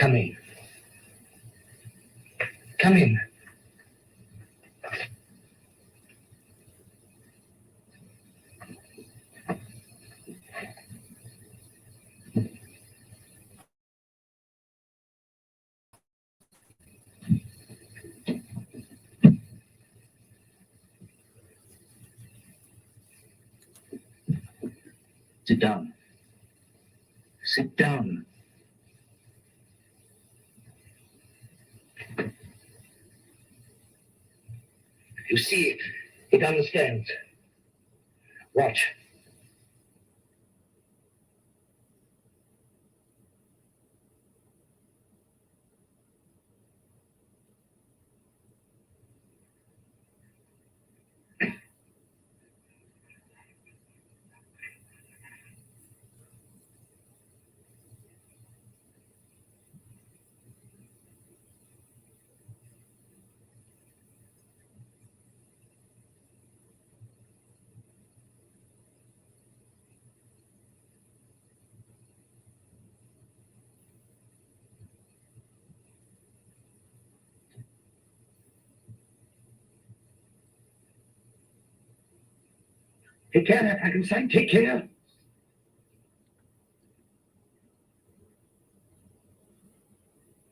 Come in. Come in. Sit down. Sit down. You see, it understands. Watch. Take care, Frankenstein. Take care.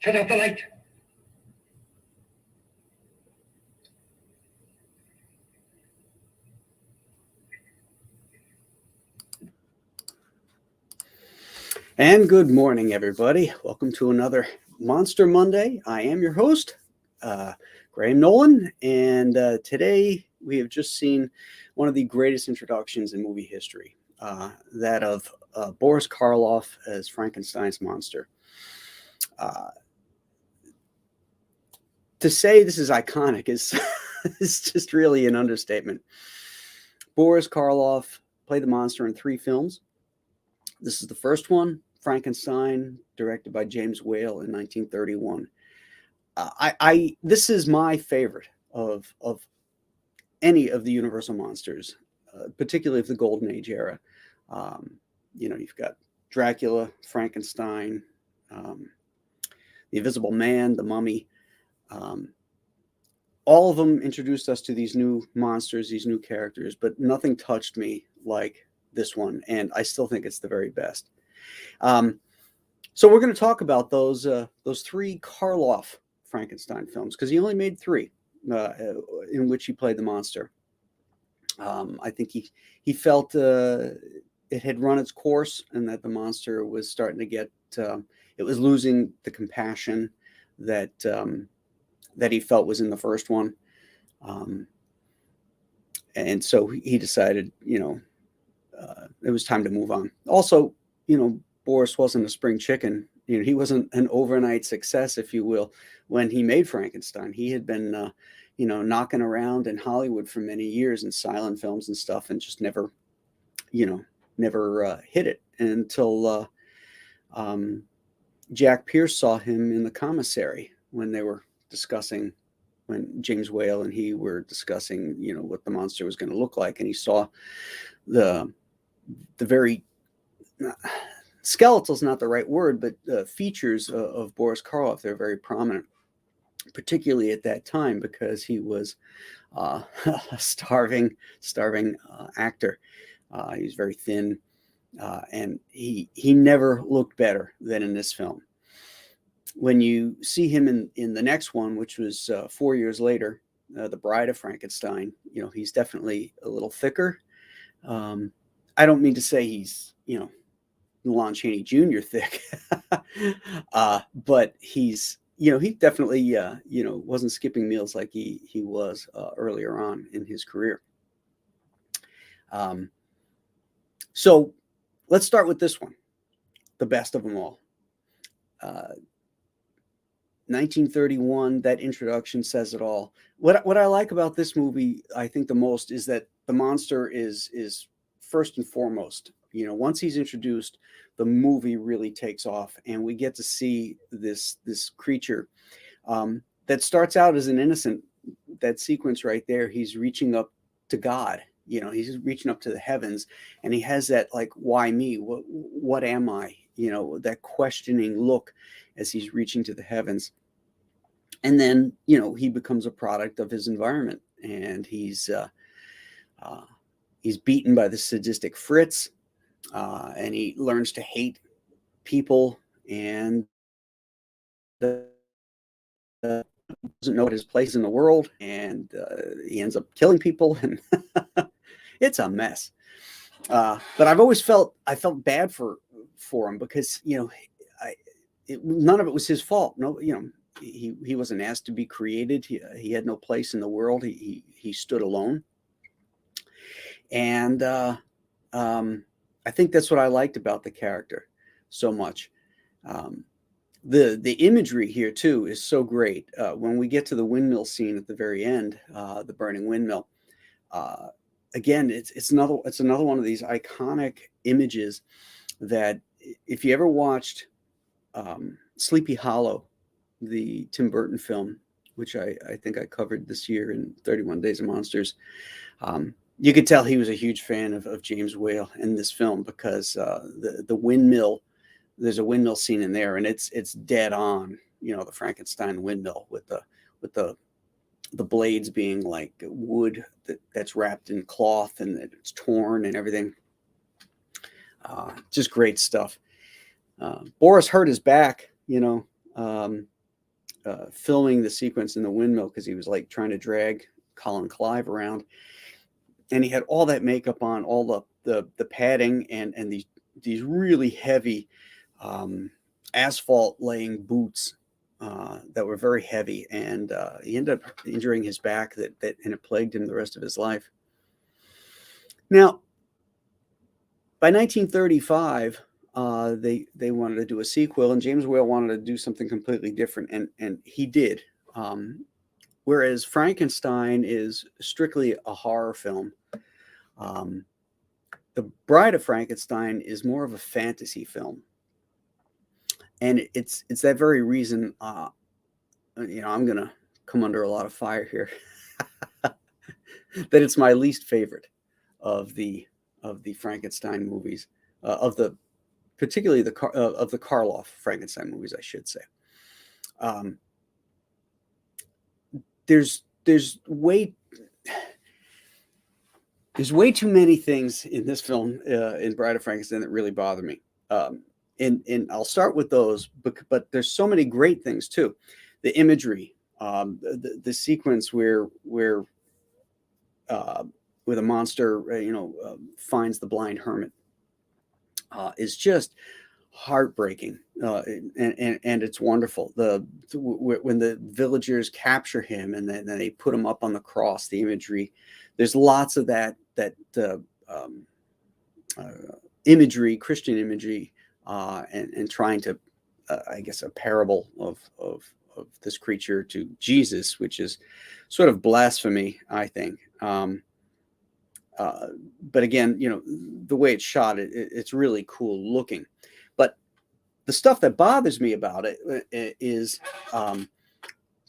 Shut off the light. And good morning, everybody. Welcome to another Monster Monday. I am your host, Graham Nolan, and today we have just seen one of the greatest introductions in movie history, that of Boris Karloff as Frankenstein's monster. To say this is iconic is just really an understatement. Boris Karloff played the monster in 3 films. This is the first one, Frankenstein, directed by James Whale in 1931. This is my favorite of any of the Universal monsters, particularly of the Golden Age era. You've got Dracula, Frankenstein, the Invisible Man, the Mummy. All of them introduced us to these new monsters, these new characters, but nothing touched me like this one, and I still think it's the very best. So we're going to talk about those 3 Karloff Frankenstein films, because he only made 3 in which he played the monster. I think he felt it had run its course, and that the monster was starting to get it was losing the compassion that he felt was in the first one, and so he decided, it was time to move on. Also, Boris wasn't a spring chicken. He wasn't an overnight success, if you will, when he made Frankenstein. He had been, knocking around in Hollywood for many years in silent films and stuff, and just never hit it until Jack Pierce saw him in The Commissary when James Whale and he were discussing, what the monster was going to look like. And he saw the very skeletal's not the right word, but features of Boris Karloff. They're very prominent, particularly at that time, because he was a starving actor. He was very thin, and he never looked better than in this film. When you see him in the next one, which was 4 years later, The Bride of Frankenstein, he's definitely a little thicker. I don't mean to say he's, Lon Chaney Jr. thick, but he's, he definitely, wasn't skipping meals like he was earlier on in his career. So let's start with this one, the best of them all. 1931, that introduction says it all. What I like about this movie, I think the most, is that the monster is first and foremost. Once he's introduced, the movie really takes off, and we get to see this creature that starts out as an innocent. That sequence right there, he's reaching up to God. He's reaching up to the heavens, and he has that, like, why me? What am I? That questioning look. as he's reaching to the heavens. And then, he becomes a product of his environment, and he's beaten by the sadistic Fritz, and he learns to hate people, and doesn't know what his place in the world, and he ends up killing people, and it's a mess. But I've always felt bad for him, because none of it was his fault. No, he wasn't asked to be created. He had no place in the world. He stood alone, and I think that's what I liked about the character so much. The imagery here too is so great. When we get to the windmill scene at the very end, the burning windmill, again, it's another one of these iconic images that, if you ever watched Sleepy Hollow, the Tim Burton film, which I think I covered this year in 31 Days of Monsters, you could tell he was a huge fan of James Whale in this film, because the windmill, there's a windmill scene in there, and it's dead on, the Frankenstein windmill, with the blades being like wood that's wrapped in cloth, and it's torn and everything. Just great stuff. Boris hurt his back, filming the sequence in the windmill, because he was like trying to drag Colin Clive around, and he had all that makeup on, all the padding, and these really heavy asphalt laying boots that were very heavy, and he ended up injuring his back, and it plagued him the rest of his life. Now, by 1935, they wanted to do a sequel, and James Whale wanted to do something completely different, and he did. Whereas Frankenstein is strictly a horror film, the Bride of Frankenstein is more of a fantasy film. And it's that very reason, I'm going to come under a lot of fire here, that it's my least favorite of the Frankenstein movies, particularly of the Karloff Frankenstein movies, I should say. There's way too many things in this film, in Bride of Frankenstein, that really bother me. And I'll start with those, but there's so many great things too. The imagery, the sequence where the monster, finds the blind hermit, is just heartbreaking, and it's wonderful. When the villagers capture him, and then they put him up on the cross, the imagery, there's lots of that imagery, Christian imagery. And trying to, I guess, a parable of this creature to Jesus, which is sort of blasphemy, I think. But again, the way it's shot, it's really cool looking. But the stuff that bothers me about it is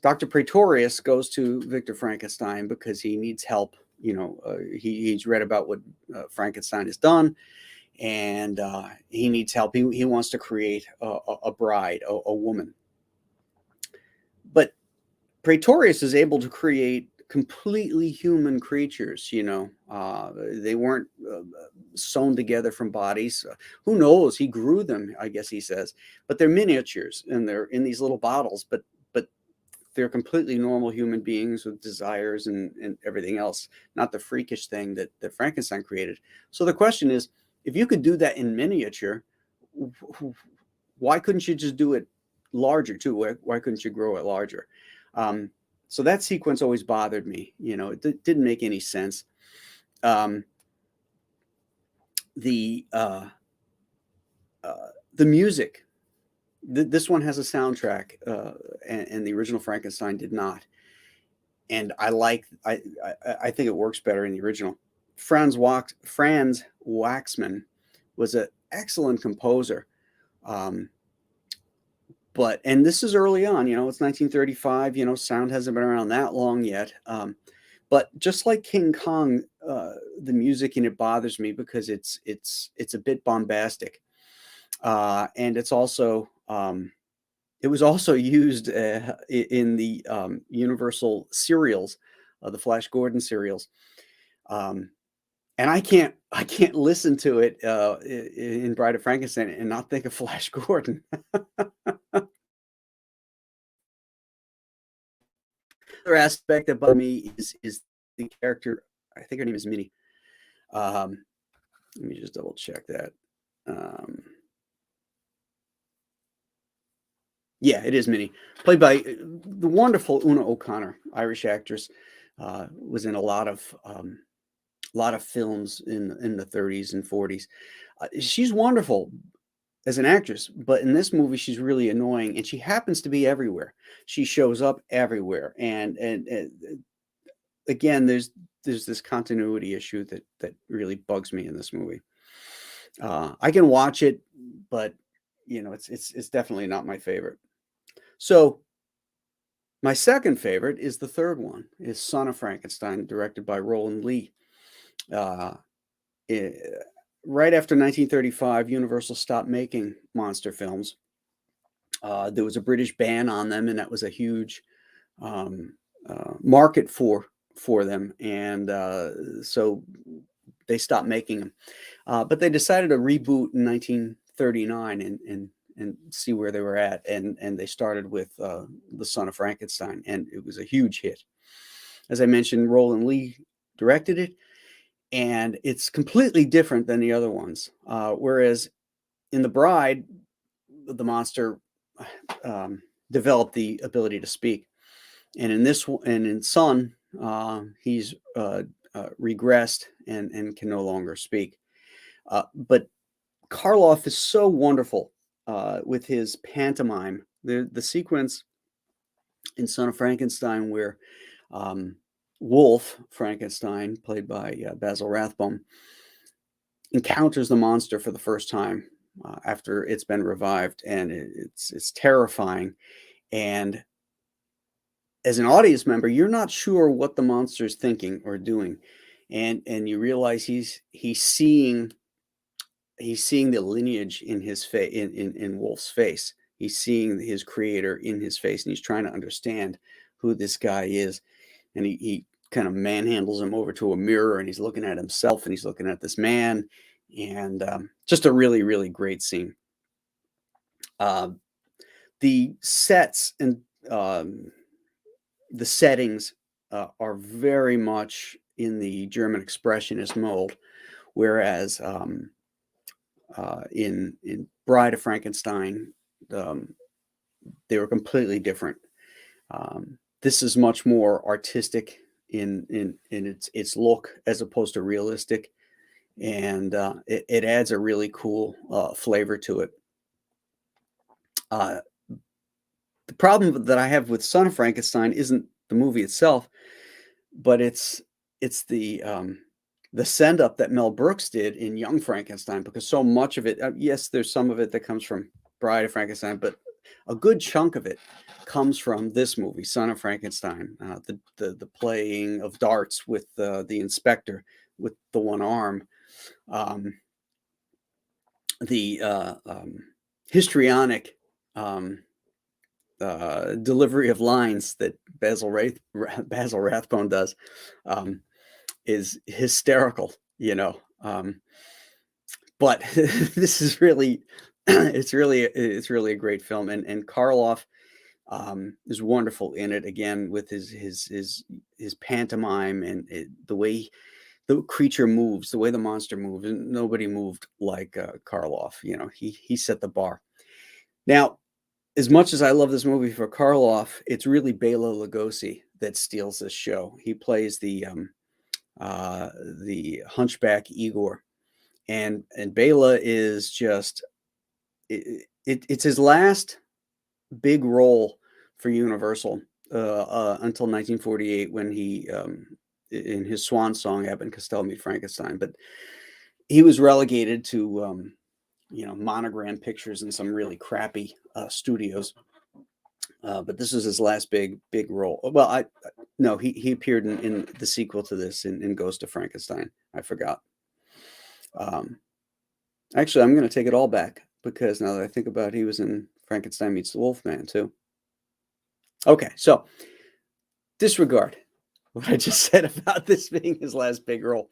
Dr. Pretorius goes to Victor Frankenstein because he needs help. He's read about what Frankenstein has done, and he needs help. He wants to create a bride, a woman. But Pretorius is able to create completely human creatures. They weren't sewn together from bodies. Who knows? He grew them, I guess he says. But they're miniatures, and they're in these little bottles. But they're completely normal human beings with desires and everything else, not the freakish thing that Frankenstein created. So the question is, if you could do that in miniature, why couldn't you just do it larger too? Why couldn't you grow it larger? So that sequence always bothered me. It didn't make any sense. The music. This one has a soundtrack, and the original Frankenstein did not. And I think it works better in the original. Franz Waxman was an excellent composer. And this is early on, it's 1935, sound hasn't been around that long yet. But just like King Kong, the music in it bothers me because it's a bit bombastic. And it's also It was also used in the Universal serials, the Flash Gordon serials. And I can't listen to it in Bride of Frankenstein and not think of Flash Gordon. Other aspect about me is the character. I think her name is Minnie. Let me just double check that. Yeah, it is Minnie, played by the wonderful Una O'Connor, Irish actress. Was in a lot of films in the 30s and 40s. She's wonderful as an actress, but in this movie, she's really annoying, and she happens to be everywhere. She shows up everywhere, and again, there's this continuity issue that really bugs me in this movie. I can watch it, but it's definitely not my favorite. So my second favorite is the third one, is Son of Frankenstein, directed by Roland Lee. Right after 1935, Universal stopped making monster films. There was a British ban on them, and that was a huge market for them, and so they stopped making them. But they decided to reboot in 1939 and see where they were at, and they started with the Son of Frankenstein, and it was a huge hit. As I mentioned, Roland Lee directed it, and it's completely different than the other ones. Whereas in The Bride, the monster developed the ability to speak, and in Son, he's regressed and can no longer speak. But Karloff is so wonderful with his pantomime. The sequence in Son of Frankenstein where Wolf Frankenstein, played by Basil Rathbone, encounters the monster for the first time after it's been revived, and it's terrifying. And as an audience member, you're not sure what the monster is thinking or doing, and you realize he's seeing the lineage in his face, in Wolf's face. He's seeing his creator in his face, and he's trying to understand who this guy is. And he kind of manhandles him over to a mirror, and he's looking at himself, and he's looking at this man, and just a really, really great scene. The sets and the settings are very much in the German expressionist mold, whereas in Bride of Frankenstein, they were completely different. This is much more artistic in its look as opposed to realistic, and it adds a really cool flavor to it. The problem that I have with Son of Frankenstein isn't the movie itself, but it's the send up that Mel Brooks did in Young Frankenstein, because so much of it, yes, there's some of it that comes from Bride of Frankenstein, but a good chunk of it comes from this movie, Son of Frankenstein. The playing of darts with the inspector with the one arm, the histrionic delivery of lines that Basil Rathbone does is hysterical, but this is really it's really a great film, and Karloff is wonderful in it, again, with his pantomime and the way the creature moves, the way the monster moves. And nobody moved like Karloff. He set the bar. Now, as much as I love this movie for Karloff, it's really Bela Lugosi that steals this show. He plays the hunchback Igor, and Bela is just it's his last big role for Universal until 1948, when he in his swan song, Abbott and Costello Meet Frankenstein. But he was relegated to Monogram Pictures and some really crappy studios. But this was his last big role. Well, no, he appeared in the sequel to this, in Ghost of Frankenstein. I forgot. Actually, I'm going to take it all back, because now that I think about it, he was in Frankenstein meets the Wolfman too. Okay, so disregard what I just said about this being his last big role,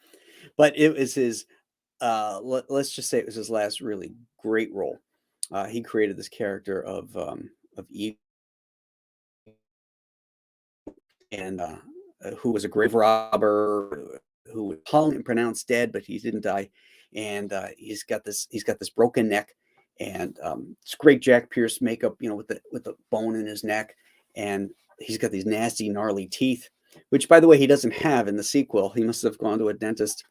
but it was his. Let's just say it was his last really great role. He created this character of Eve, and who was a grave robber who was hung and pronounced dead, but he didn't die. And he's got this broken neck, and it's great Jack Pierce makeup, with the bone in his neck, and he's got these nasty, gnarly teeth, which, by the way, he doesn't have in the sequel. He must have gone to a dentist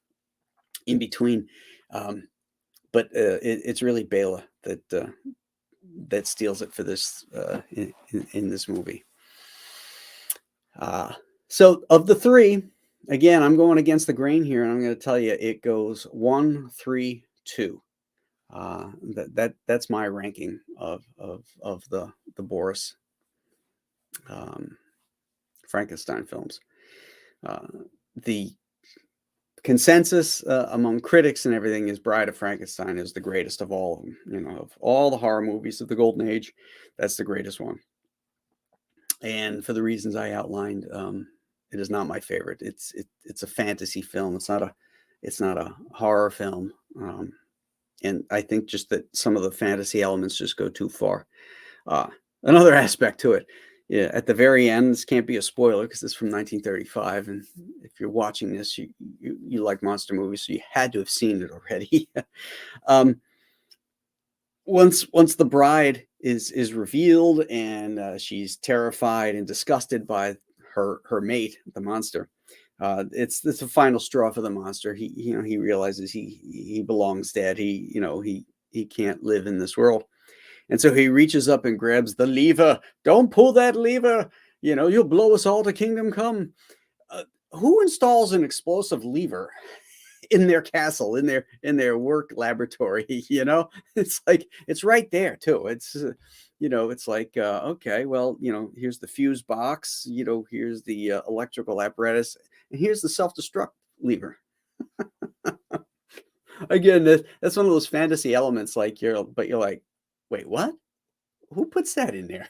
in between. But it's really Bela that steals it for this in this movie. So of the three, again, I'm going against the grain here, and I'm going to tell you it goes 1, 3, 2. That's my ranking of the Boris Frankenstein films. The consensus among critics and everything is Bride of Frankenstein is the greatest of all of them. Of all the horror movies of the Golden Age, that's the greatest one. And for the reasons I outlined, it is not my favorite. It's a fantasy film. It's not a horror film. And I think just that some of the fantasy elements just go too far. Another aspect to it, yeah, at the very end, this can't be a spoiler because it's from 1935, and if you're watching this, you like monster movies, so you had to have seen it already. Once the bride is revealed and she's terrified and disgusted by her mate, the monster, it's a final straw for the monster. He realizes he belongs dead. He can't live in this world. And so he reaches up and grabs the lever. Don't pull that lever. You'll blow us all to kingdom come. Who installs an explosive lever in their castle, in their work laboratory? It's like, it's right there too. It's, it's like, okay, well, here's the fuse box, here's the electrical apparatus, and here's the self-destruct lever. Again, that's one of those fantasy elements, but you're like, wait, what? Who puts that in there?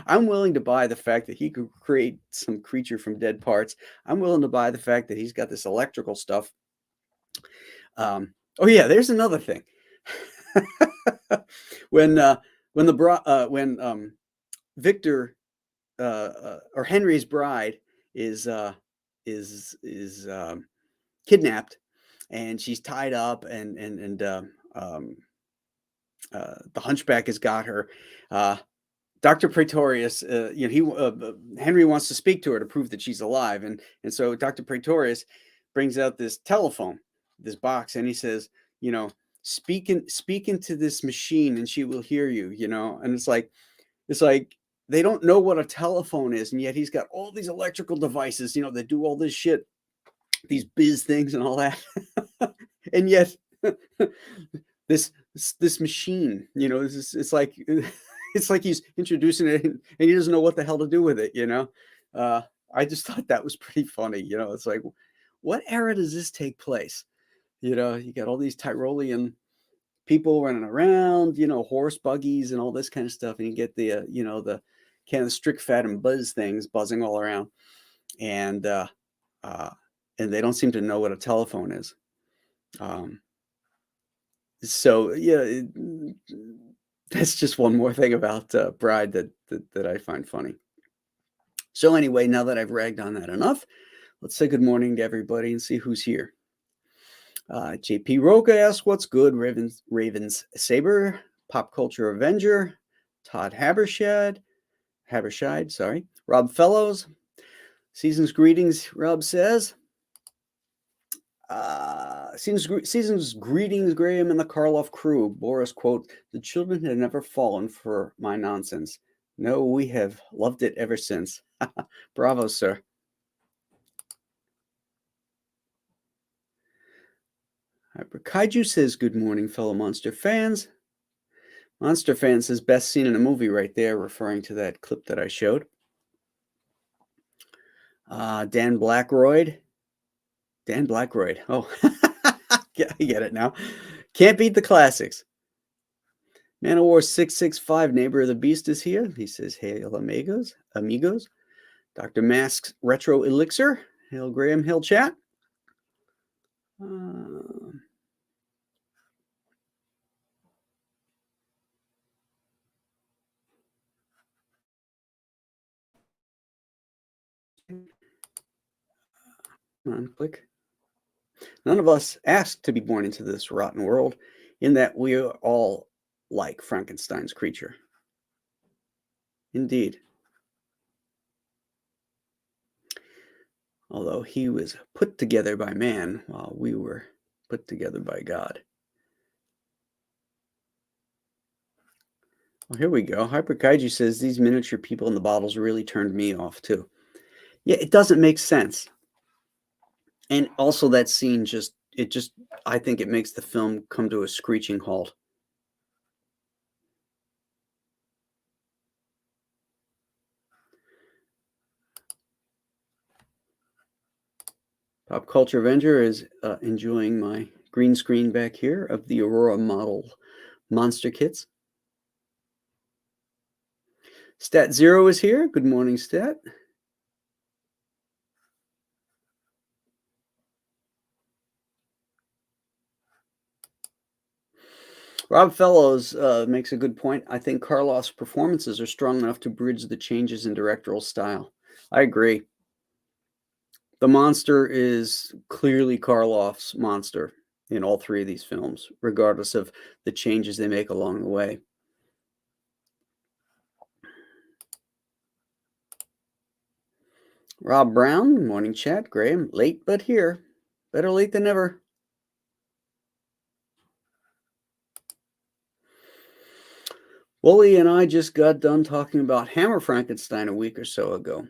I'm willing to buy the fact that he could create some creature from dead parts. I'm willing to buy the fact that he's got this electrical stuff. Oh yeah, there's another thing. when Victor or Henry's bride is kidnapped, and she's tied up, and the hunchback has got her. Dr. Praetorius, Henry wants to speak to her to prove that she's alive, and so Dr. Praetorius brings out this telephone, this box, and he says, speak into this machine, and she will hear you. And it's like they don't know what a telephone is, and yet he's got all these electrical devices, that do all this shit, these biz things and all that, and yet this machine, it's like he's introducing it and he doesn't know what the hell to do with it. I just thought that was pretty funny. It's like, what era does this take place? You got all these Tyrolean people running around, horse buggies and all this kind of stuff, and you get the the kind of strict fat and buzz things buzzing all around, and they don't seem to know what a telephone is. So yeah, that's just one more thing about Bride that I find funny. So anyway, now that I've ragged on that enough, let's say good morning to everybody and see who's here. JP Roca asks, what's good? Ravens Saber, Pop Culture Avenger, Todd Habershide, sorry. Rob Fellows, season's greetings, Rob says. Season's greetings, Graham and the Karloff crew. Boris, quote, the children had never fallen for my nonsense. No, we have loved it ever since. Bravo, sir. Kaiju says, good morning, fellow Monster fans. Monster fan says, best scene in a movie right there, referring to that clip that I showed. Dan Blackroyd. Oh, yeah, I get it now. Can't beat the classics. Man of War 665, Neighbor of the Beast is here. He says, hail amigos. Dr. Mask's Retro Elixir. Hail Graham, hail chat. Click. None of us asked to be born into this rotten world, in that we are all like Frankenstein's creature. Indeed. Although he was put together by man while we were put together by God. Well, here we go. Hyper Kaiju says these miniature people in the bottles really turned me off too. Yeah, it doesn't make sense. And also that scene I think it makes the film come to a screeching halt. Pop Culture Avenger is enjoying my green screen back here of the Aurora model monster kits. Stat Zero is here. Good morning, Stat. Rob Fellows makes a good point. I think Karloff's performances are strong enough to bridge the changes in directorial style. I agree. The monster is clearly Karloff's monster in all three of these films, regardless of the changes they make along the way. Rob Brown, morning chat. Graham, late but here. Better late than never. Wooly and I just got done talking about Hammer Frankenstein a week or so ago.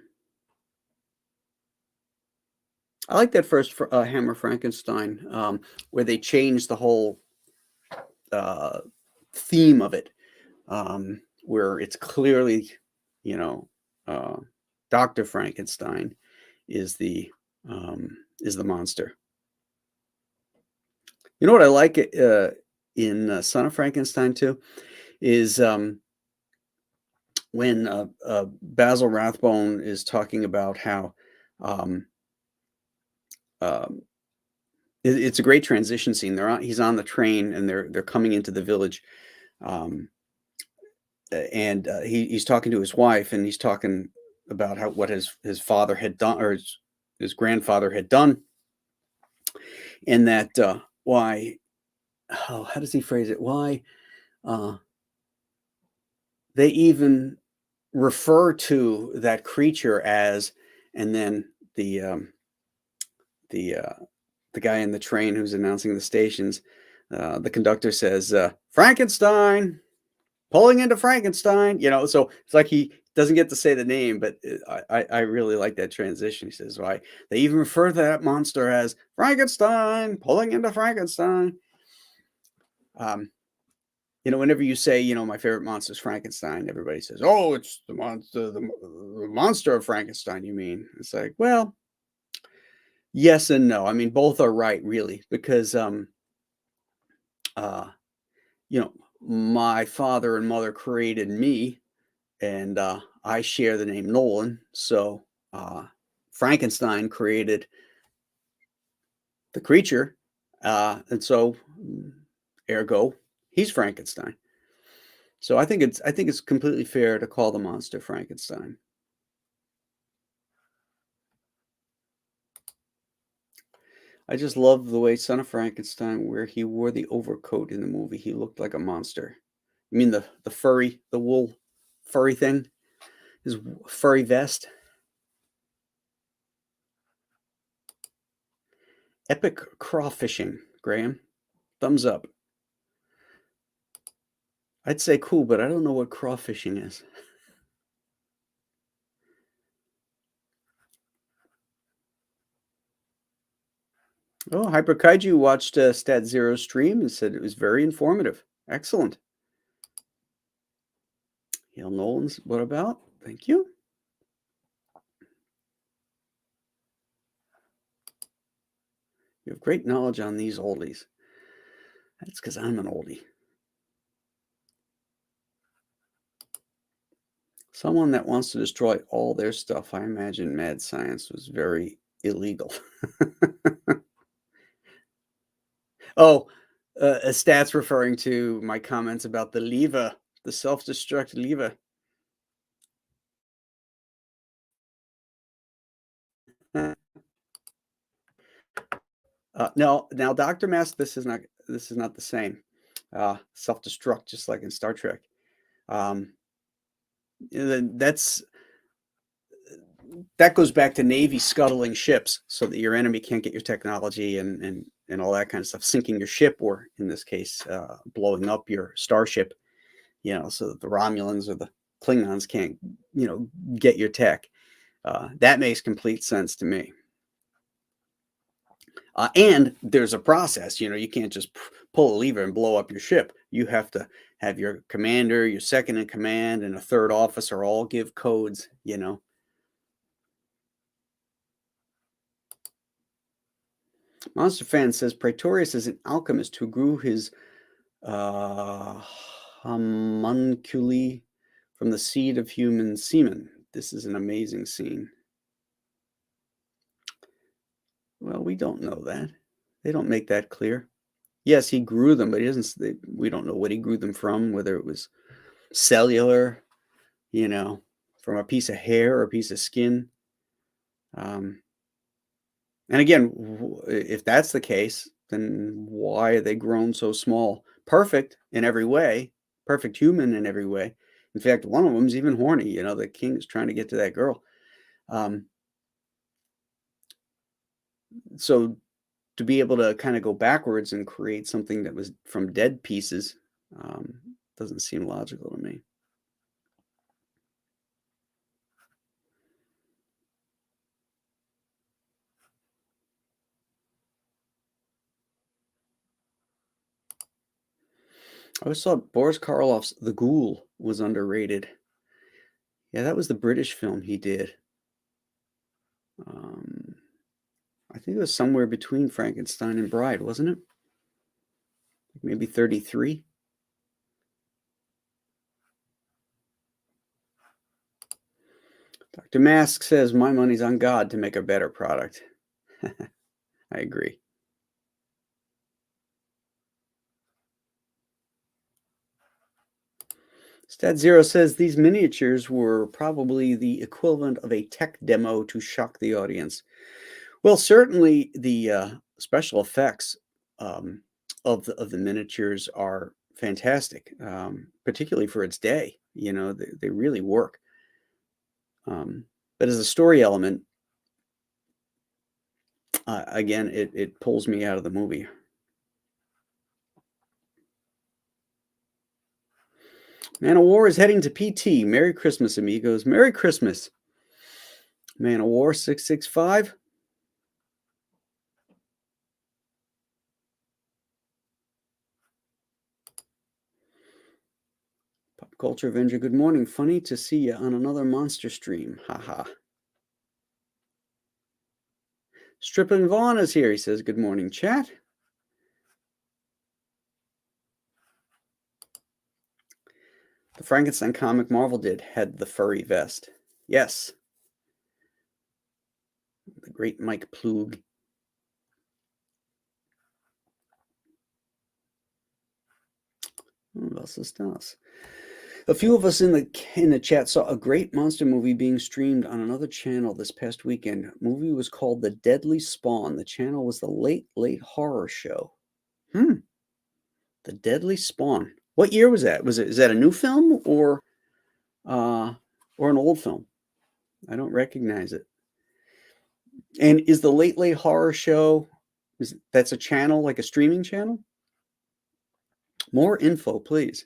I like that first Hammer Frankenstein, where they changed the whole theme of it, where it's clearly, Dr. Frankenstein is the monster. You know what I like in Son of Frankenstein too is when Basil Rathbone is talking about how it's a great transition scene. He's on the train and they're coming into the village, and he's talking to his wife, and he's talking about what his father had done, or his grandfather had done, and that why, how does he phrase it? Why they even refer to that creature as, and then the guy in the train who's announcing the stations, the conductor says, Frankenstein, pulling into Frankenstein, so it's like he doesn't get to say the name, but I really like that transition. He says, why they even refer to that monster as Frankenstein, pulling into Frankenstein. Whenever you say, my favorite monster is Frankenstein, everybody says, oh, it's the monster of Frankenstein, you mean? It's like, well, yes and no. I mean, both are right, really, because, my father and mother created me, and I share the name Nolan. So Frankenstein created the creature, and so ergo, he's Frankenstein. So I think it's completely fair to call the monster Frankenstein. I just love the way Son of Frankenstein, where he wore the overcoat in the movie. He looked like a monster. I mean the wool furry thing, his furry vest. Epic crawfishing, Graham. Thumbs up. I'd say cool, but I don't know what crawfishing is. Oh, Hyper Kaiju watched Stat Zero's stream and said it was very informative. Excellent. Hail Nolan's, what about? Thank you. You have great knowledge on these oldies. That's because I'm an oldie. Someone that wants to destroy all their stuff. I imagine mad science was very illegal. Oh, a stats referring to my comments about the lever, the self-destruct lever. No, now Dr. Mask, this is not the same. Self-destruct, just like in Star Trek. That's that goes back to Navy scuttling ships so that your enemy can't get your technology and all that kind of stuff, sinking your ship, or in this case, blowing up your starship, so that the Romulans or the Klingons can't, get your tech. That makes complete sense to me. And there's a process, you can't just pull a lever and blow up your ship. You have to have your commander, your second in command, and a third officer all give codes, Monster Fan says Praetorius is an alchemist who grew his homunculi from the seed of human semen. This is an amazing scene. Well, we don't know that. They don't make that clear. Yes, he grew them, but he doesn't. We don't know what he grew them from, whether it was cellular, from a piece of hair or a piece of skin. And again, if that's the case, then why are they grown so small? Perfect in every way, perfect human in every way. In fact, one of them's even horny. The king is trying to get to that girl. So to be able to kind of go backwards and create something that was from dead pieces doesn't seem logical to me. I always thought Boris Karloff's The Ghoul was underrated. Yeah, that was the British film he did. I think it was somewhere between Frankenstein and Bride, wasn't it? Maybe 33. Dr. Mask says, my money's on God to make a better product. I agree. Stat Zero says these miniatures were probably the equivalent of a tech demo to shock the audience. Well, certainly the special effects of the miniatures are fantastic, particularly for its day. They really work. But as a story element, again, it pulls me out of the movie. Man of War is heading to PT. Merry Christmas, amigos. Merry Christmas. Man of War 665. Pop Culture Avenger, good morning. Funny to see you on another monster stream. Haha. Strippin' Vaughn is here. He says, good morning, chat. The Frankenstein comic Marvel did had the furry vest. Yes. The great Mike Ploog. Was ist das? A few of us in the chat saw a great monster movie being streamed on another channel this past weekend. The movie was called The Deadly Spawn. The channel was the Late Late Horror Show. The Deadly Spawn. What year was that? Is that a new film or an old film? I don't recognize it. And is the Late Late Horror Show, that's a channel, like a streaming channel? More info, please.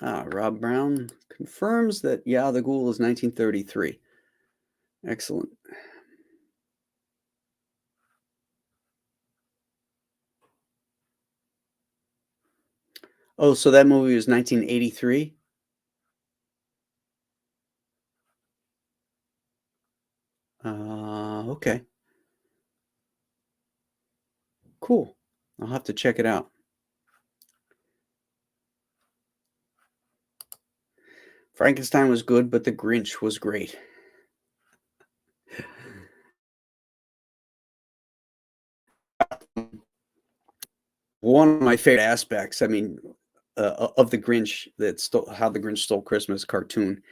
Rob Brown confirms that, yeah, The Ghoul is 1933. Excellent. Oh, so that movie was 1983? Okay, cool. I'll have to check it out. Frankenstein was good, but The Grinch was great. One of my favorite aspects, I mean, of The Grinch, that stole how The Grinch Stole Christmas cartoon.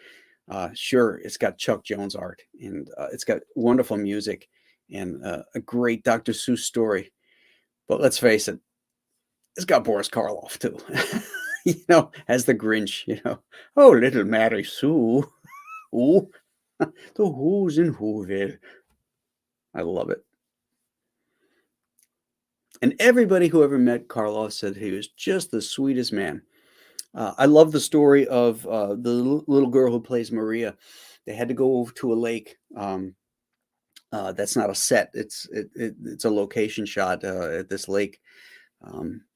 Sure, it's got Chuck Jones art, and it's got wonderful music, and a great Dr. Seuss story. But let's face it, it's got Boris Karloff too. As the Grinch. Oh, little Mary Sue. Ooh, the Who's in Whoville. I love it. And everybody who ever met Karloff said he was just the sweetest man. I love the story of the little girl who plays Maria. They had to go over to a lake. That's not a set. It's a location shot at this lake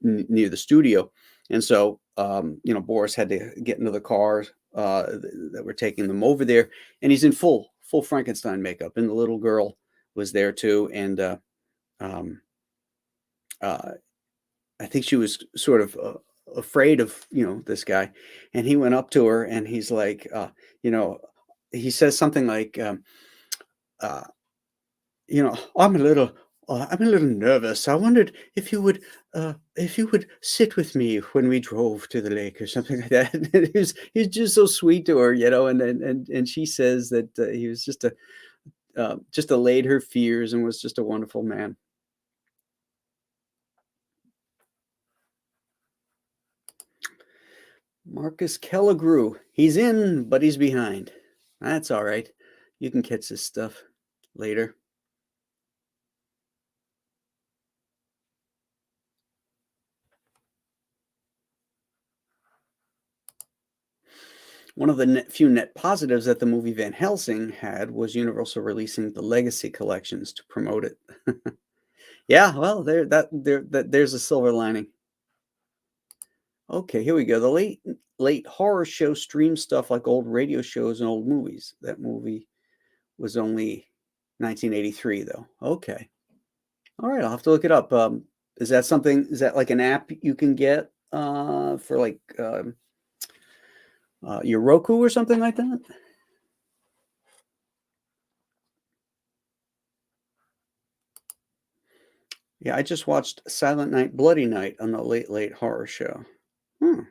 near the studio, and so Boris had to get into the car that were taking them over there, and he's in full Frankenstein makeup, and the little girl was there too, and um, I think she was sort of afraid of this guy, and he went up to her, and he's like, you know, he says something like, uh, I'm a little nervous. I wondered if you would sit with me when we drove to the lake or something like that. And he's just so sweet to her, and she says that he was just allayed her fears and was just a wonderful man. Marcus Kelligrew, he's in, but he's behind. That's all right. You can catch this stuff later. One of the few net positives that the movie Van Helsing had was Universal releasing the Legacy collections to promote it. Yeah, well, there's a silver lining. Okay, here we go. The late horror show streamed stuff like old radio shows and old movies. That movie was only 1983, though. Okay, all right, I'll have to look it up. Is that like an app you can get for like your Roku or something like that? Yeah, I just watched Silent Night, Bloody Night on the Late Horror Show. Hmm.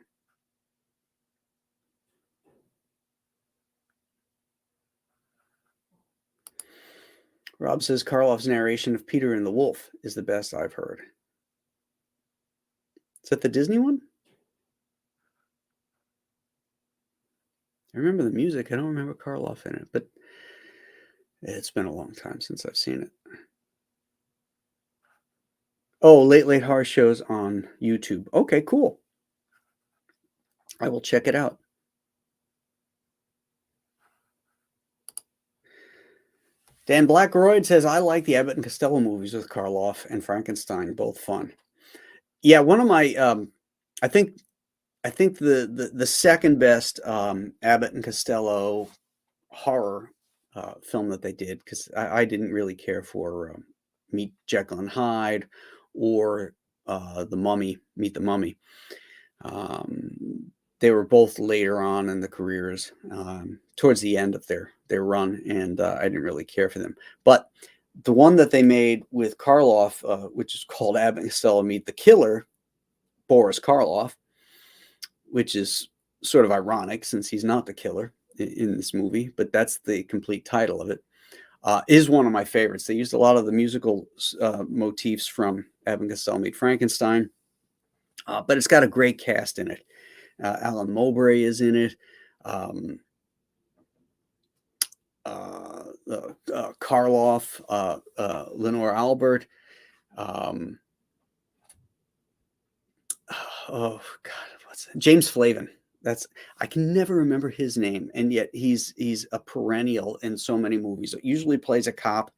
Rob says Karloff's narration of Peter and the Wolf is the best I've heard. Is that the Disney one? I remember the music. I don't remember Karloff in it, but it's been a long time since I've seen it. Oh, Late Horror Shows on YouTube. Okay, cool. I will check it out. Dan Blackroyd says, I like the Abbott and Costello movies with Karloff and Frankenstein, both fun. Yeah, one of my, I think the second best Abbott and Costello horror film that they did, because I didn't really care for Meet Jekyll and Hyde or the Mummy, Meet the Mummy. They were both later on in the careers, towards the end of their run, and I didn't really care for them. But the one that they made with Karloff, which is called Abbott and Costello Meet the Killer, Boris Karloff, which is sort of ironic since he's not the killer in this movie, but that's the complete title of it, is one of my favorites. They used a lot of the musical motifs from Abbott and Costello Meet Frankenstein, but it's got a great cast in it. Alan Mowbray is in it. Karloff, Lenore Albert. Oh God, what's that? James Flavin. I can never remember his name, and yet he's a perennial in so many movies. It usually plays a cop,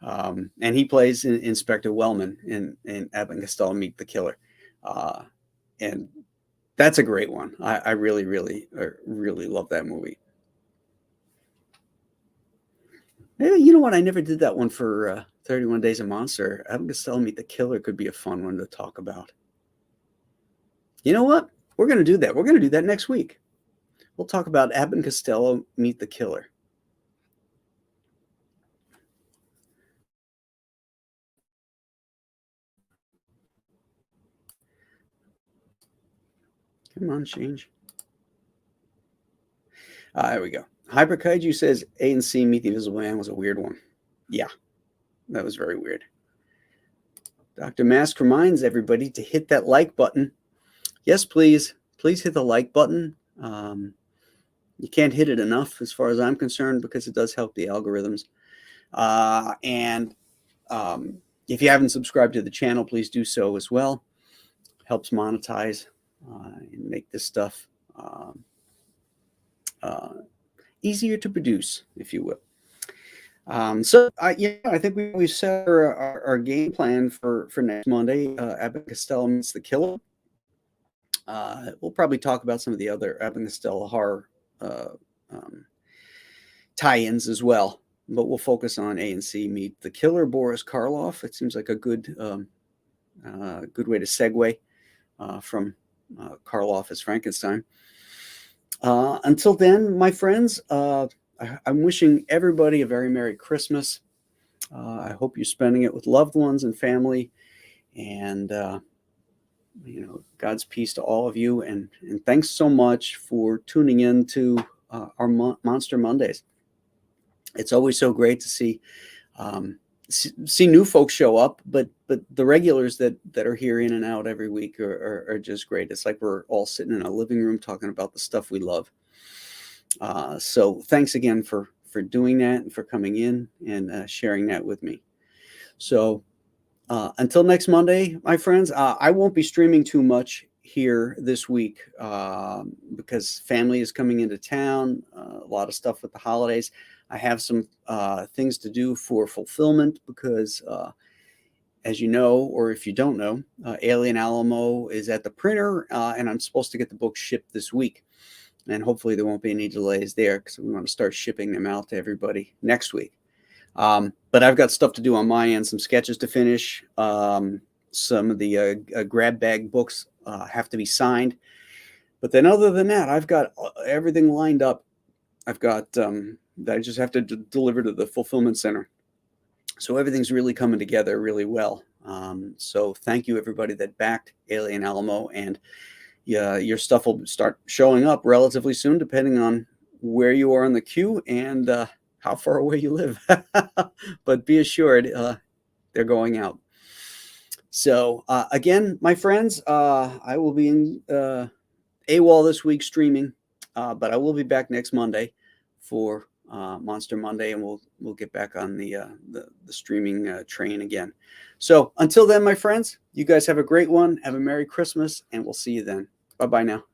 and he plays Inspector Wellman in Abbott and Costello Meet the Killer, and that's a great one. I really love that movie. Hey, you know what? I never did that one for 31 Days of Monster. Abbott and Costello Meet the Killer could be a fun one to talk about. You know what? We're going to do that. We're going to do that next week. We'll talk about Abbott and Costello Meet the Killer. Come on, change. There we go. Hyper Kaiju says A and C Meet the Invisible Man was a weird one. Yeah, that was very weird. Dr. Mask reminds everybody to hit that like button. Yes, please. Please hit the like button. You can't hit it enough as far as I'm concerned because it does help the algorithms. And if you haven't subscribed to the channel, please do so as well. Helps monetize and make this stuff easier to produce, if you will. I think we set our game plan for next Monday. Abbott and Costello Meets the Killer. We'll probably talk about some of the other Abbott and Costello horror tie-ins as well, but we'll focus on A and C Meet the Killer. Boris Karloff. It seems like a good way to segue from Karloff as Frankenstein. Until then, my friends, I'm wishing everybody a very Merry Christmas. I hope you're spending it with loved ones and family, and God's peace to all of you. And thanks so much for tuning in to our Monster Mondays. It's always so great to see new folks show up, but the regulars that are here in and out every week are just great. It's like we're all sitting in a living room talking about the stuff we love. So thanks again for doing that and for coming in and sharing that with me. So until next Monday, my friends, I won't be streaming too much here this week because family is coming into town, a lot of stuff with the holidays. I have some things to do for fulfillment because, as you know, or if you don't know, Alien Alamo is at the printer, and I'm supposed to get the book shipped this week. And hopefully there won't be any delays there because we want to start shipping them out to everybody next week. But I've got stuff to do on my end, some sketches to finish. Some of the grab bag books have to be signed. But then other than that, I've got everything lined up. I've got that I just have to deliver to the fulfillment center. So everything's really coming together really well. So thank you, everybody that backed Alien Alamo. And your stuff will start showing up relatively soon, depending on where you are in the queue and how far away you live. But be assured, they're going out. So again, my friends, I will be in AWOL this week streaming, but I will be back next Monday for Monster Monday, and we'll get back on the streaming train again. So until then, my friends, you guys have a great one. Have a Merry Christmas, and we'll see you then. Bye-bye now.